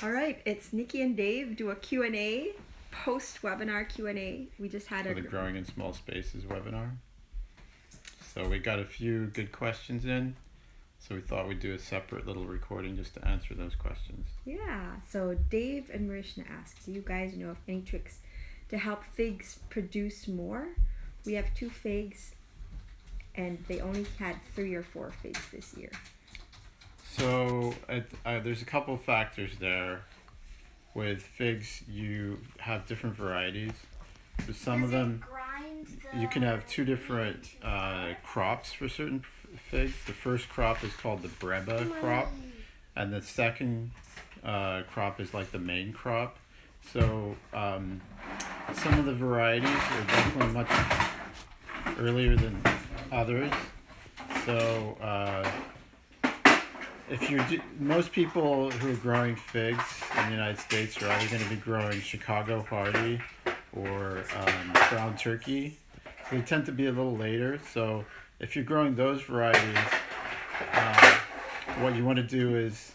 All right, it's Nikki and Dave do a Q&A, post-webinar Q&A. We just had For the Growing in Small Spaces webinar. So we got a few good questions in, so we thought we'd do a separate little recording just to answer those questions. Yeah, so Dave and Marishna asked, do you guys know of any tricks to help figs produce more? We have 2 figs and they only had 3 or 4 figs this year. So there's a couple of factors there. With figs, you have different varieties. So some of them, you can have 2 different crops for certain figs. The first crop is called the Breba crop, and the second crop is like the main crop. So some of the varieties are definitely much earlier than others. So if you're most people who are growing figs in the United States are either going to be growing Chicago Hardy or Brown Turkey. So they tend to be a little later. So if you're growing those varieties, what you want to do is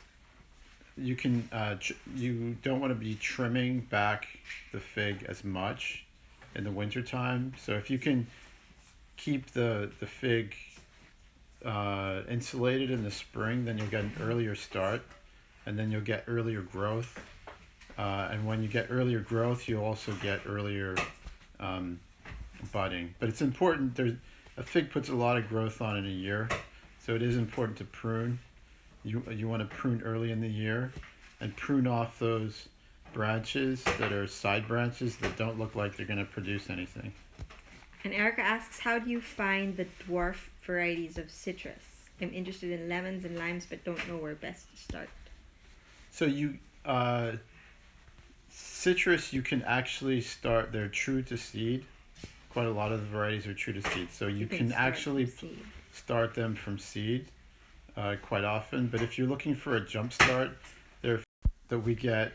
you can you don't want to be trimming back the fig as much in the wintertime. So if you can keep the fig insulated in the spring, then you'll get an earlier start, and then you'll get earlier growth. And when you get earlier growth, you'll also get earlier budding. But it's important. A fig puts a lot of growth on in a year, so it is important to prune. You want to prune early in the year, and prune off those branches that are side branches that don't look like they're going to produce anything. And Erica asks, how do you find the dwarf varieties of citrus? I'm interested in lemons and limes, but don't know where best to start. So citrus, you can actually start, they're true to seed. Quite a lot of the varieties are true to seed. So you can actually start them from seed quite often. But if you're looking for a jump start, that we get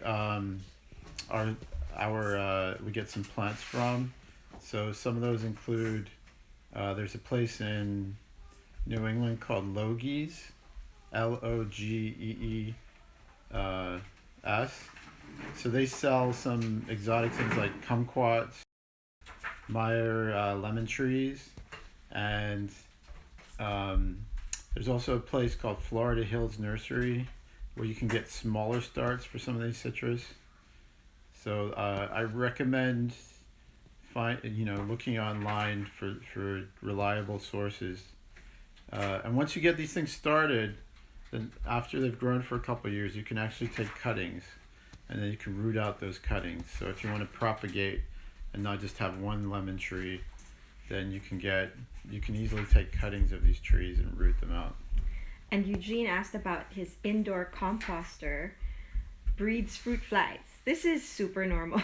we get some plants from. So some of those include, there's a place in New England called Logee's, Logee's. So they sell some exotic things like kumquats, Meyer lemon trees, and there's also a place called Florida Hills Nursery where you can get smaller starts for some of these citrus. So I recommend looking online for reliable sources. And once you get these things started, then after they've grown for a couple of years, you can actually take cuttings, and then you can root out those cuttings. So if you want to propagate and not just have one lemon tree, then you can easily take cuttings of these trees and root them out. And Eugene asked about his indoor composter breeds fruit flies. This is super normal,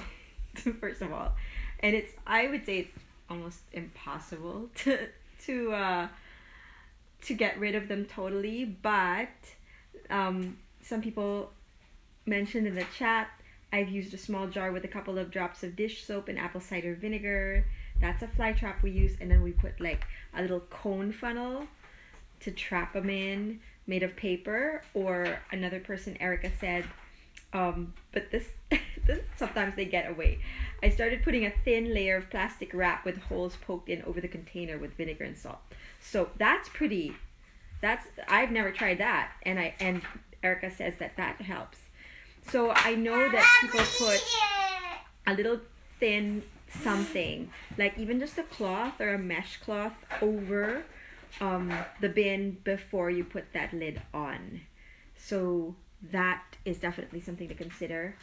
first of all. And I would say it's almost impossible to get rid of them totally, but some people mentioned in the chat, I've used a small jar with a couple of drops of dish soap and apple cider vinegar. That's a fly trap we use, and then we put like a little cone funnel to trap them in, made of paper. Or another person, Erica, said, but this sometimes they get away. I started putting a thin layer of plastic wrap with holes poked in over the container with vinegar and salt. So I've never tried that, and Erica says that helps. So I know that people put a little thin something, like even just a cloth or a mesh cloth over the bin before you put that lid on. So that is definitely something to consider.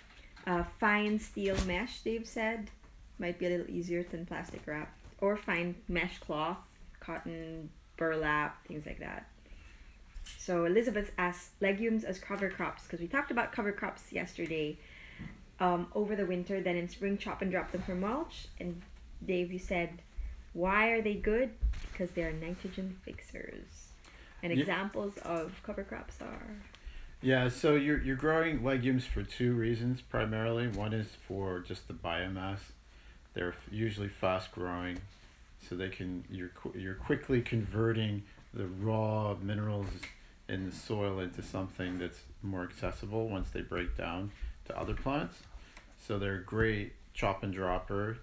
Fine steel mesh, Dave said, might be a little easier than plastic wrap, or fine mesh cloth, cotton, burlap, things like that. So Elizabeth asks, legumes as cover crops, because we talked about cover crops yesterday. Over the winter, then in spring chop and drop them for mulch. And Dave, you said, why are they good? Because they're nitrogen fixers. And examples of cover crops are? Yeah, so you're growing legumes for 2 reasons primarily. One is for just the biomass. They're usually fast growing, so you're quickly converting the raw minerals in the soil into something that's more accessible once they break down. to other plants. So they're great chop and dropper,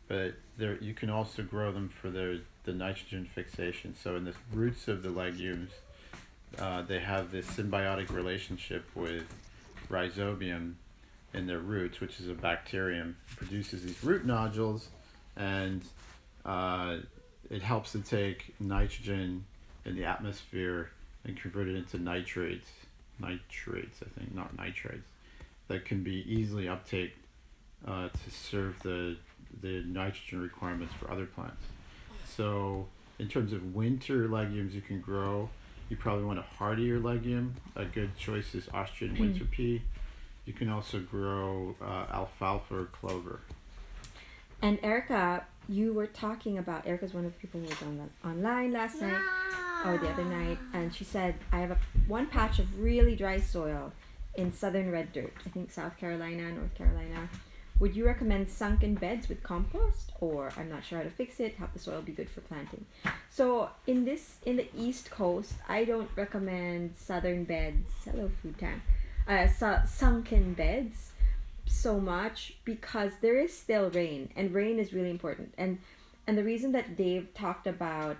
but you can also grow them for the nitrogen fixation. So in the roots of the legumes, they have this symbiotic relationship with rhizobium in their roots, which is a bacterium. It produces these root nodules, and it helps to take nitrogen in the atmosphere and convert it into nitrates, I think, not nitrites, that can be easily uptaked to serve the nitrogen requirements for other plants. So in terms of winter legumes you can grow, you probably want a hardier legume. A good choice is Austrian winter pea. You can also grow alfalfa or clover. And Erica, you were talking about, Erica's one of the people who was online last night, or the other night, and she said, I have one patch of really dry soil in southern red dirt, I think South Carolina, North Carolina. Would you recommend sunken beds with compost, or I'm not sure how to fix it, help the soil be good for planting? So in the East Coast, I don't recommend southern beds, hello food tank, sunken beds so much, because there is still rain, and rain is really important. And the reason that Dave talked about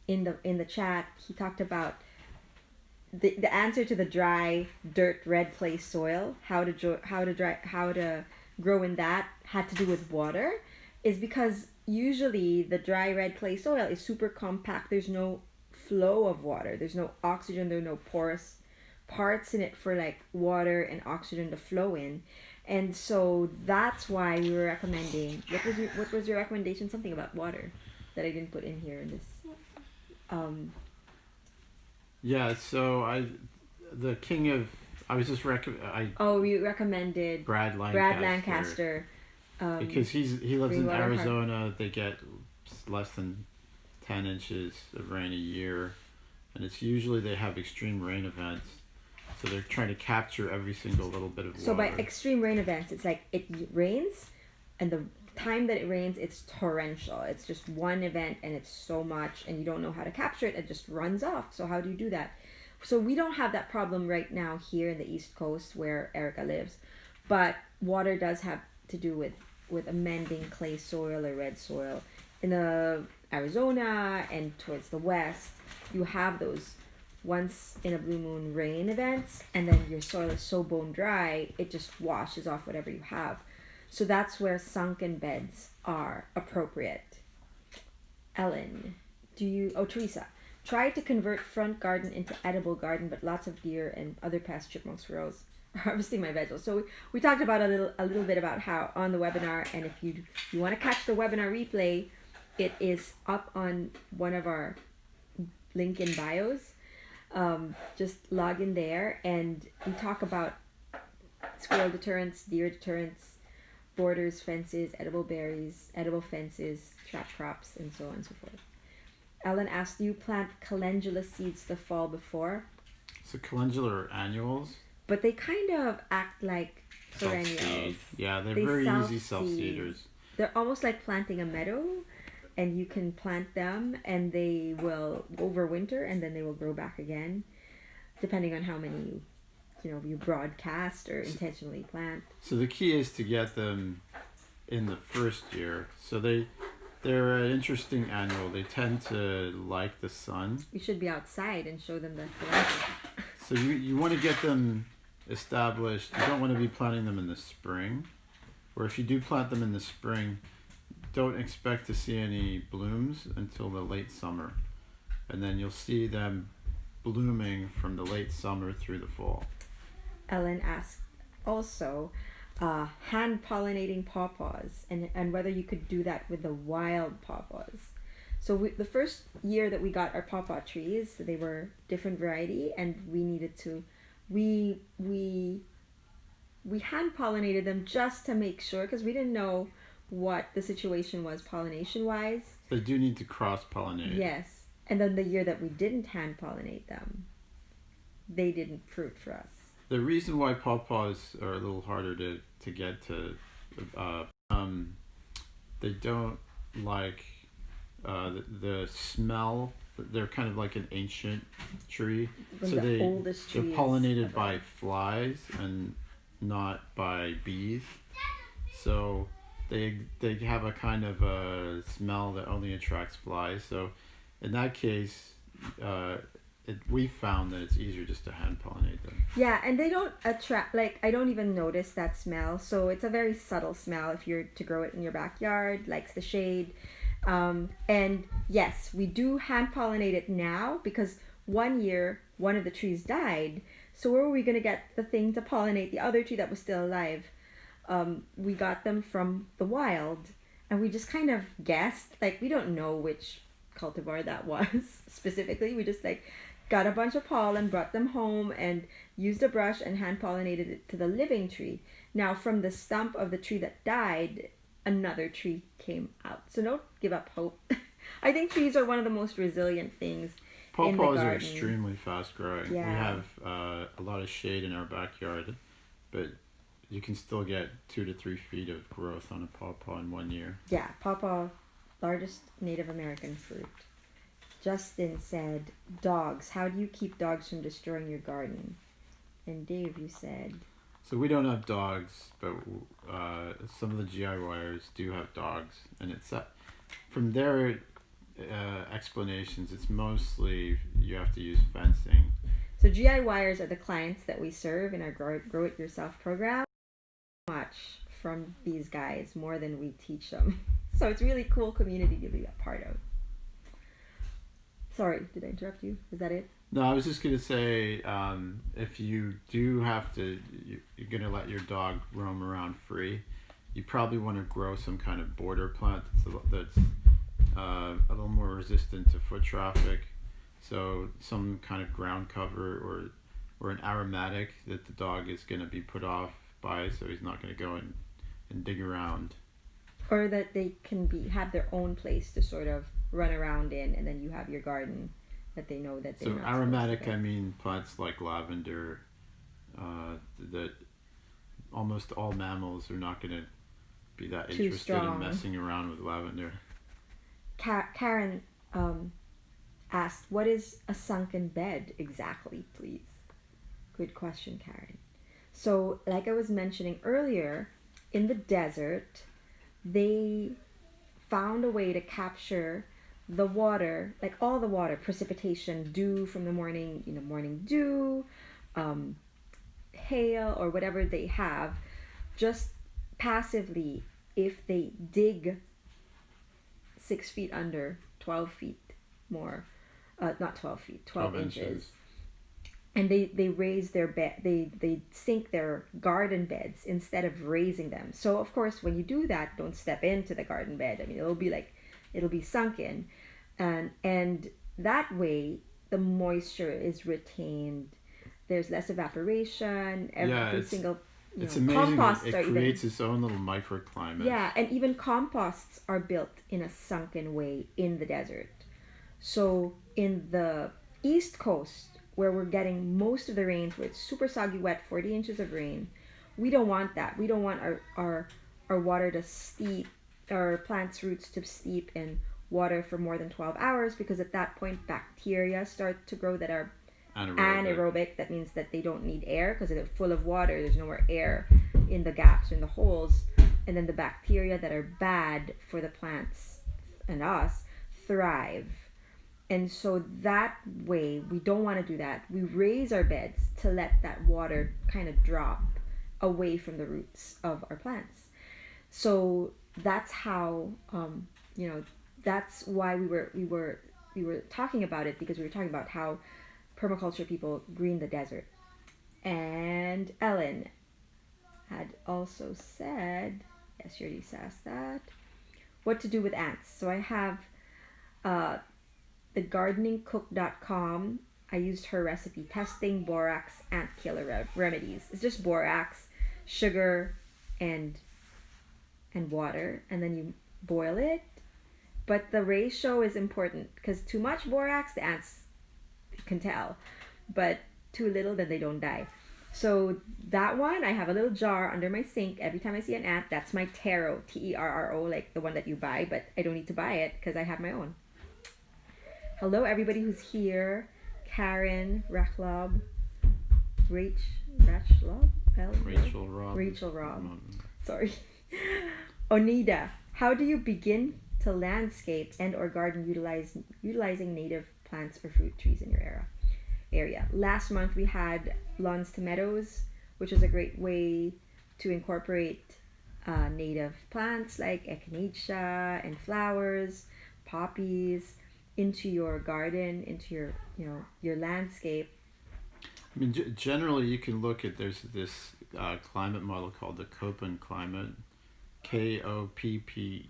in the chat, he talked about the answer to the dry dirt red clay soil, how to grow in that, had to do with water, is because usually the dry red clay soil is super compact. There's no flow of water, there's no oxygen, there are no porous parts in it for like water and oxygen to flow in. And so that's why we were recommending, what was your recommendation? Something about water that I didn't put in here in this. Yeah, so we recommended Brad Lancaster. Because he lives in Arizona. They get less than 10 inches of rain a year, and it's usually they have extreme rain events. So they're trying to capture every single little bit of water. So by extreme rain events, it's like it rains, and the time that it rains, it's torrential. It's just one event, and it's so much, and you don't know how to capture it. It just runs off. So how do you do that? So we don't have that problem right now here in the East Coast where Erica lives, but water does have to do with amending clay soil or red soil. In the Arizona and towards the west, you have those once in a blue moon rain events, and then your soil is so bone dry it just washes off whatever you have. So that's where sunken beds are appropriate. Ellen, Teresa, tried to convert front garden into edible garden, but lots of deer and other past chipmunks squirrels are harvesting my vegetables. So we talked about a little bit about how on the webinar, and if you want to catch the webinar replay, it is up on one of our link in bios. Just log in there, and we talk about squirrel deterrents, deer deterrents, borders, fences, edible berries, edible fences, trap crops, and so on and so forth. Ellen asked, do you plant calendula seeds the fall before? So calendula are annuals, but they kind of act like perennials. Self-seed. Yeah, they're very easy self-seeders. They're almost like planting a meadow, and you can plant them, and they will overwinter, and then they will grow back again, depending on how many you broadcast or intentionally plant. So the key is to get them in the first year. So they're an interesting annual. They tend to like the sun. You should be outside and show them the calendula. So you want to get them established. You don't want to be planting them in the spring, or if you do plant them in the spring, don't expect to see any blooms until the late summer, and then you'll see them blooming from the late summer through the fall. Ellen asked also hand pollinating pawpaws, and whether you could do that with the wild pawpaws. So the first year that we got our pawpaw trees, they were different variety, and we needed to we hand pollinated them just to make sure, because we didn't know what the situation was pollination wise. They do need to cross pollinate. Yes. And then the year that we didn't hand pollinate them, they didn't fruit for us. The reason why pawpaws are a little harder to get to, they don't like the smell they're kind of like an ancient tree. One So of the oldest they're trees pollinated ever. by flies and not by bees. So they have a kind of a smell that only attracts flies. So in that case, we found that it's easier just to hand pollinate them. Yeah, and they don't attract, like, I don't even notice that smell. So it's a very subtle smell if you're to grow it in your backyard, likes the shade. And yes, we do hand pollinate it now because one year one of the trees died. So where were we going to get the thing to pollinate the other tree that was still alive? We got them from the wild, and we just kind of guessed. Like, we don't know which cultivar that was specifically. We just like got a bunch of pollen, brought them home, and used a brush and hand pollinated it to the living tree. Now, from the stump of the tree that died, another tree came out. So don't give up hope. I think trees are one of the most resilient things in the Pawpaws are garden. extremely fast growing. Yeah. We have a lot of shade in our backyard, but you can still get 2 to 3 feet of growth on a pawpaw in 1 year. Yeah, pawpaw, largest Native American fruit. Justin said, dogs. How do you keep dogs from destroying your garden? And Dave, you said, So we don't have dogs, but some of the GIYers do have dogs, and it's from their explanations, it's mostly you have to use fencing. so GIYers are the clients that we serve in our Grow It Yourself program. Much from these guys, more than we teach them. So it's really cool community to be a part of. Sorry, did I interrupt you? Is that it? No, I was just gonna say, if you do have to, you're gonna let your dog roam around free, you probably want to grow some kind of border plant that's a little more resistant to foot traffic. So some kind of ground cover or an aromatic that the dog is gonna be put off by, so he's not gonna go and dig around. Or that they can have their own place to sort of run around in, and then you have your garden that they know that they're So not aromatic, supposed to. I mean plants like lavender, that almost all mammals are not going to be that Too interested strong. in messing around with lavender. Karen asked, what is a sunken bed exactly, please? Good question, Karen. So, like I was mentioning earlier, in the desert, they found a way to capture the water, like all the water, precipitation, dew from the morning, morning dew, hail, or whatever they have, just passively, if they dig 6 feet under, 12 feet more, not 12 feet, 12 inches. And they raise their bed, they sink their garden beds instead of raising them. So of course, when you do that, don't step into the garden bed. I mean, it'll be sunken, and that way the moisture is retained. There's less evaporation. It's amazing. Composts It creates its own little microclimate. Yeah, and even composts are built in a sunken way in the desert. So in the East Coast, where we're getting most of the rains, where it's super soggy wet, 40 inches of rain, we don't want that. We don't want our water to steep, our plants' roots to steep in water for more than 12 hours, because at that point bacteria start to grow that are anaerobic. That means that they don't need air because they're full of water. There's no more air in the gaps, in the holes. And then the bacteria that are bad for the plants and us thrive. And so that way, we don't want to do that. We raise our beds to let that water kind of drop away from the roots of our plants. So that's how, that's why we were talking about it, because we were talking about how permaculture people green the desert. And Ellen had also said, yes, you already asked that, what to do with ants. So I have thegardeningcook.com. I used her recipe, testing borax ant killer remedies. It's just borax, sugar, and water, and then you boil it. But the ratio is important, because too much borax, the ants can tell, but too little, then they don't die. So that one, I have a little jar under my sink. Every time I see an ant, that's my Terro, Terro, like the one that you buy, but I don't need to buy it because I have my own. Hello, everybody who's here. Karen, Rachlob, Rachel Rob. Sorry. Onida, how do you begin to landscape and or garden utilizing native plants or fruit trees in your area? Last month we had Lawns to Meadows, which is a great way to incorporate native plants like echinacea and flowers, poppies into your garden, into your landscape. I mean, generally you can look at, there's this climate model called the Köppen climate, Koppen,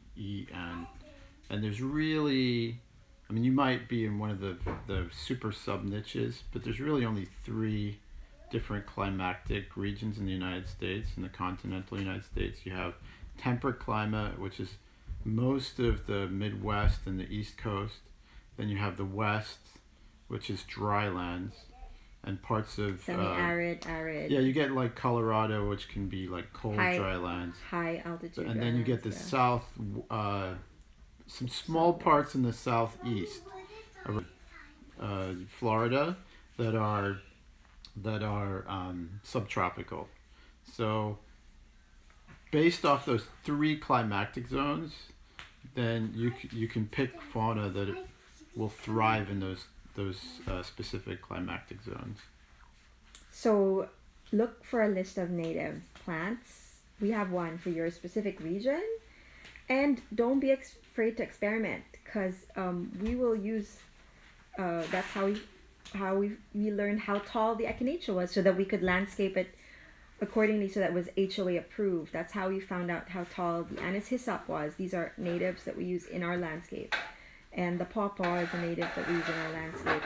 and there's really, I mean, you might be in one of the super sub niches, but there's really only 3 different climatic regions in the United States. In the continental United States, you have temperate climate, which is most of the Midwest and the East Coast. Then you have the West, which is dry lands, and parts of semi-arid, arid. Yeah, you get like Colorado, which can be like cold, dry lands. High altitude. And then you get the South, some small parts in the Southeast, Florida, that are subtropical. So based off those 3 climatic zones, then you can pick fauna that will thrive in those specific climatic zones. So look for a list of native plants. We have one for your specific region, and don't be afraid to experiment, because we will use that's how we learned how tall the echinacea was, so that we could landscape it accordingly, so that it was HOA approved. That's how we found out how tall the Anis hyssop was. These are natives that we use in our landscape, and the pawpaw is a native that we use in our landscape.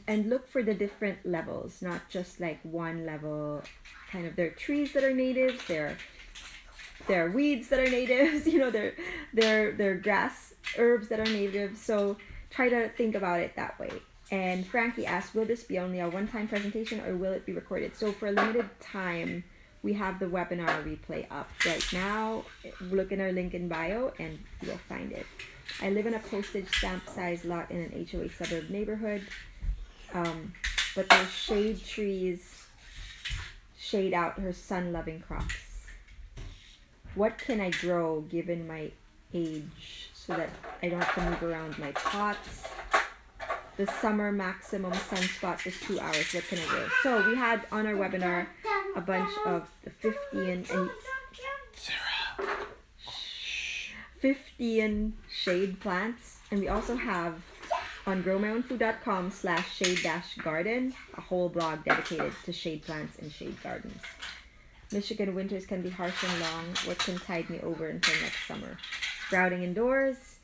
And look for the different levels, not just like one level. Kind of, there are trees that are natives, there are weeds that are natives, there are grass herbs that are natives. So try to think about it that way. And Frankie asked, will this be only a one-time presentation or will it be recorded? So for a limited time, we have the webinar replay up right now. Look in our link in bio and you'll find it. I live in a postage stamp size lot in an HOA suburb neighborhood. But those shade trees shade out her sun-loving crops. What can I grow given my age so that I don't have to move around my pots? The summer maximum sunspot is 2 hours. What can I grow? So we had on our webinar a bunch of the 50 shade plants, and we also have on growmyownfood.com/shade-garden a whole blog dedicated to shade plants and shade gardens. Michigan winters can be harsh and long. What can tide me over until next summer? Sprouting indoors,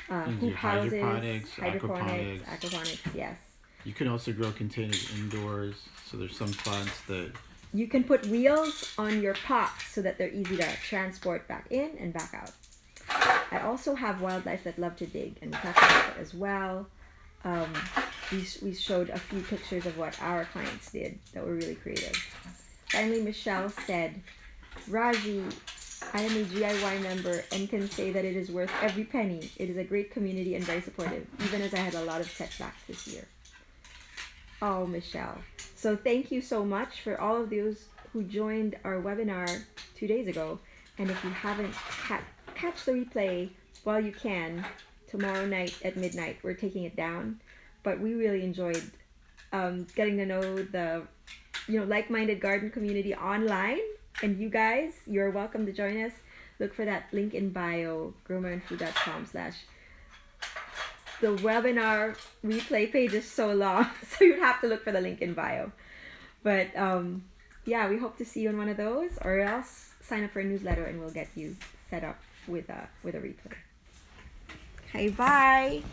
hoop houses, hydroponics, aquaponics, yes. You can also grow containers indoors. So there's some plants that you can put wheels on your pots so that they're easy to transport back in and back out. I also have wildlife that love to dig, and we talked about that as well. We showed a few pictures of what our clients did that were really creative. Finally, Michelle said, Raji, I am a GIY member and can say that it is worth every penny. It is a great community and very supportive, even as I had a lot of setbacks this year. Oh, Michelle. So thank you so much for all of those who joined our webinar 2 days ago. And if you haven't catch the replay while you can, tomorrow night at midnight. We're taking it down, but we really enjoyed getting to know the like-minded garden community online. And you guys, you're welcome to join us. Look for that link in bio, growmyownfood.com/ The webinar replay page is so long, so you'd have to look for the link in bio. But yeah, we hope to see you on one of those, or else sign up for a newsletter and we'll get you set up with a replay. Okay, bye.